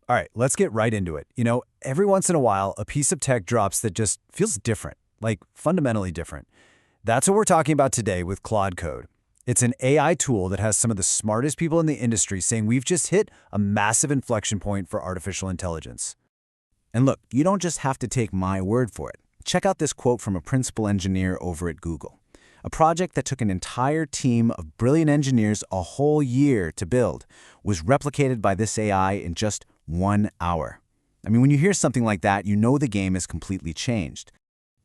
All right, let's get right into it. Every once in a while, a piece of tech drops that just feels different, like fundamentally different. That's what we're talking about today with Claude Code. It's an AI tool that has some of the smartest people in the industry saying we've just hit a massive inflection point for artificial intelligence. And look, you don't just have to take my word for it. Check out this quote from a principal engineer over at Google. A project that took an entire team of brilliant engineers a whole year to build was replicated by this AI in just 1 hour. I mean, when you hear something like that, you know the game has completely changed.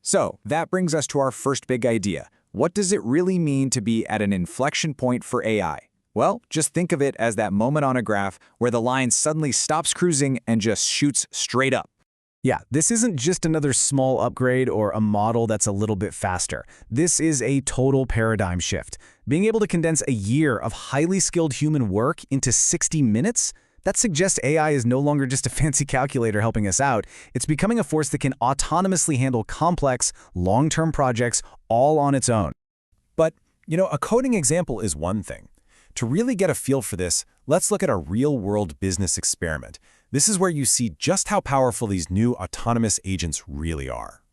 So that brings us to our first big idea. What does it really mean to be at an inflection point for AI? Well, just think of it as that moment on a graph where the line suddenly stops cruising and just shoots straight up. Yeah, this isn't just another small upgrade or a model that's a little bit faster. This is a total paradigm shift. Being able to condense a year of highly skilled human work into 60 minutes? That suggests AI is no longer just a fancy calculator helping us out. It's becoming a force that can autonomously handle complex, long-term projects all on its own. But, a coding example is one thing. To really get a feel for this, let's look at a real-world business experiment. This is where you see just how powerful these new autonomous agents really are.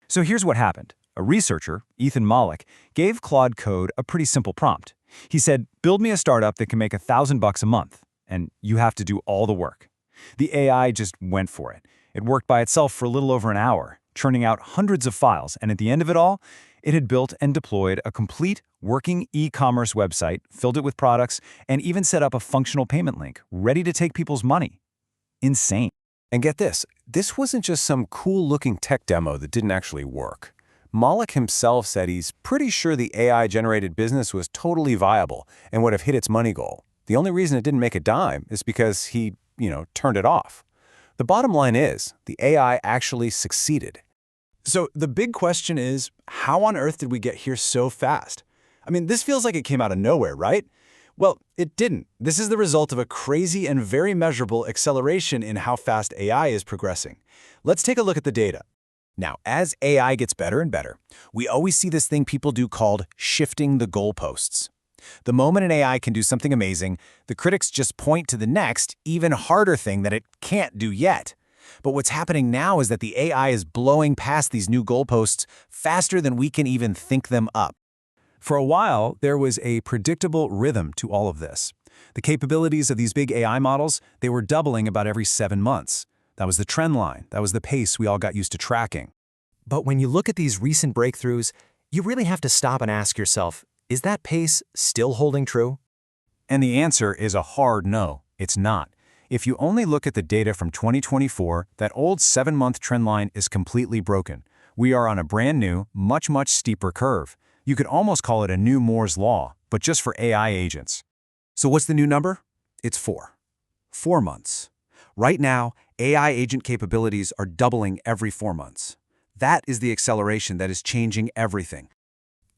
So here's what happened. A researcher, Ethan Mik, gave Claude Code a pretty simple prompt. He said, build me a startup that can make $1,000 a month, and you have to do all the work. The AI just went for it. It worked by itself for a little over an hour, churning out hundreds of files, and at the end of it all, it had built and deployed a complete working e-commerce website, filled it with products, and even set up a functional payment link, ready to take people's money. Insane. And get this wasn't just some cool-looking tech demo that didn't actually work. Mik himself said he's pretty sure the AI-generated business was totally viable and would have hit its money goal. The only reason it didn't make a dime is because he, turned it off. The bottom line is, the AI actually succeeded. So the big question is, how on earth did we get here so fast? I mean, this feels like it came out of nowhere, right? Well, it didn't. This is the result of a crazy and very measurable acceleration in how fast AI is progressing. Let's take a look at the data. Now, as AI gets better and better, we always see this thing people do called shifting the goalposts. The moment an AI can do something amazing, the critics just point to the next, even harder thing that it can't do yet. But what's happening now is that the AI is blowing past these new goalposts faster than we can even think them up. For a while, there was a predictable rhythm to all of this. The capabilities of these big AI models, they were doubling about every 7 months. That was the trend line. That was the pace we all got used to tracking. But when you look at these recent breakthroughs, you really have to stop and ask yourself, is that pace still holding true? And the answer is a hard no. It's not. If you only look at the data from 2024, that old 7-month trend line is completely broken. We are on a brand new, much steeper curve. You could almost call it a new Moore's Law, but just for AI agents. So what's the new number? It's 4. 4 months. Right now, AI agent capabilities are doubling every 4 months. That is the acceleration that is changing everything.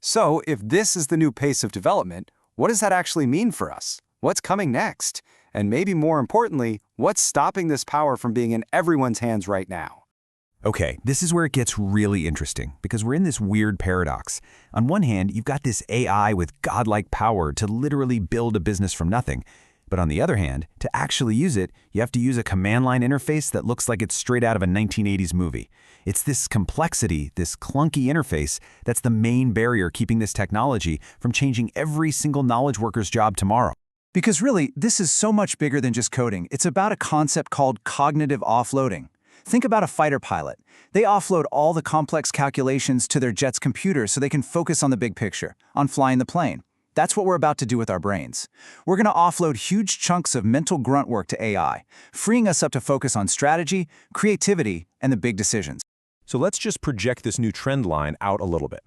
So if this is the new pace of development, what does that actually mean for us? What's coming next? And maybe more importantly, what's stopping this power from being in everyone's hands right now? Okay, this is where it gets really interesting, because we're in this weird paradox. On one hand, you've got this AI with godlike power to literally build a business from nothing. But on the other hand, to actually use it, you have to use a command line interface that looks like it's straight out of a 1980s movie. It's this complexity, this clunky interface, that's the main barrier keeping this technology from changing every single knowledge worker's job tomorrow. Because really, this is so much bigger than just coding. It's about a concept called cognitive offloading. Think about a fighter pilot. They offload all the complex calculations to their jet's computer so they can focus on the big picture, on flying the plane. That's what we're about to do with our brains. We're going to offload huge chunks of mental grunt work to AI, freeing us up to focus on strategy, creativity, and the big decisions. So let's just project this new trend line out a little bit.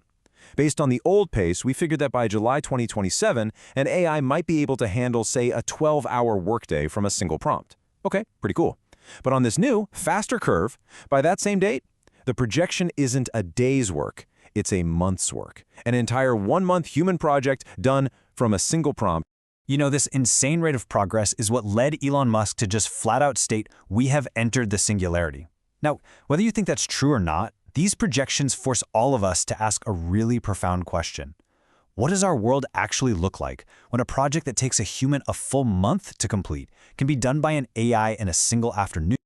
Based on the old pace, we figured that by July 2027, an AI might be able to handle, say, a 12-hour workday from a single prompt. Okay, pretty cool. But on this new, faster curve, by that same date, the projection isn't a day's work, it's a month's work. An entire 1-month human project done from a single prompt. This insane rate of progress is what led Elon Musk to just flat out state, we have entered the singularity. Now, whether you think that's true or not, these projections force all of us to ask a really profound question. What does our world actually look like when a project that takes a human a full month to complete can be done by an AI in a single afternoon?